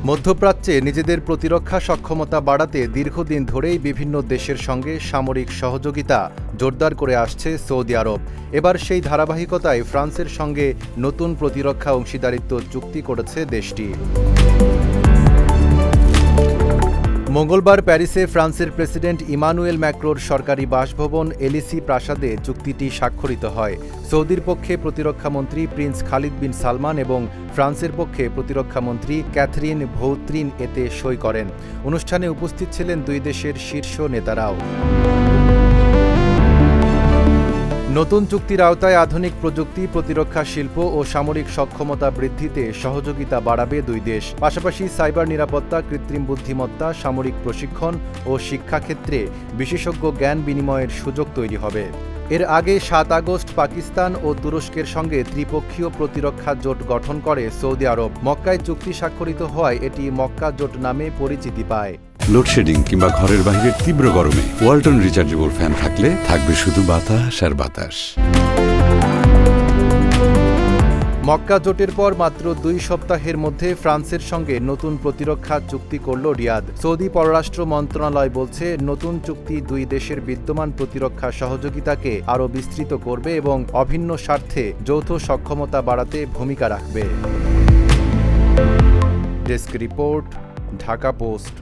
মধ্যপ্রাচ্যে নিজেদের প্রতিরক্ষা সক্ষমতা বাড়াতে দীর্ঘদিন ধরেই বিভিন্ন দেশের সঙ্গে সামরিক সহযোগিতা জোরদার করে আসছে সৌদি আরব। এবার সেই ধারাবাহিকতায় ফ্রান্সের সঙ্গে নতুন প্রতিরক্ষা অংশীদারিত্ব চুক্তি করেছে দেশটি। মঙ্গলবার প্যারিসে ফ্রান্সের প্রেসিডেন্ট ইমানুয়েল ম্যাক্রোর সরকারি বাসভবন এলিসি প্রাসাদে চুক্তিটি স্বাক্ষরিত হয়। সৌদির পক্ষে প্রতিরক্ষামন্ত্রী প্রিন্স খালিদ বিন সালমান এবং ফ্রান্সের পক্ষে প্রতিরক্ষামন্ত্রী ক্যাথরিন ভৌত্রিন এতে সই করেন। অনুষ্ঠানে উপস্থিত ছিলেন দুই দেশের শীর্ষ নেতারাও। নতুন চুক্তির আওতায় আধুনিক প্রযুক্তি, প্রতিরক্ষা শিল্প ও সামরিক সক্ষমতা বৃদ্ধিতে সহযোগিতা বাড়াবে দুই দেশ। পাশাপাশি সাইবার নিরাপত্তা, কৃত্রিম বুদ্ধিমত্তা, সামরিক প্রশিক্ষণ ও শিক্ষাক্ষেত্রে বিশেষজ্ঞ জ্ঞান বিনিময়ের সুযোগ তৈরি হবে। এর আগে ৭ আগস্ট পাকিস্তান ও তুরস্কের সঙ্গে ত্রিপক্ষীয় প্রতিরক্ষা জোট গঠন করে সৌদি আরব। মক্কায় চুক্তি স্বাক্ষরিত হওয়ায় এটি মক্কা জোট নামে পরিচিতি পায়। লোডশেডিং কিংবা ঘরের বাইরের তীব্র গরমে ওয়ালটন রিচার্জেবল ফ্যান থাকলে থাকবে শুধু বাতাস আর বাতাস। মক্কা জোটের পর মাত্র ২ সপ্তাহের মধ্যে ফ্রান্সের সঙ্গে নতুন প্রতিরক্ষা চুক্তি করল রিয়াদ। সৌদি পররাষ্ট্র মন্ত্রণালয় বলছে, নতুন চুক্তি দুই দেশের বিদ্যমান প্রতিরক্ষা সহযোগিতাকে আরও বিস্তৃত করবে এবং অভিন্ন স্বার্থে যৌথ সক্ষমতা বাড়াতে ভূমিকা রাখবে। Desk report, Dhaka post.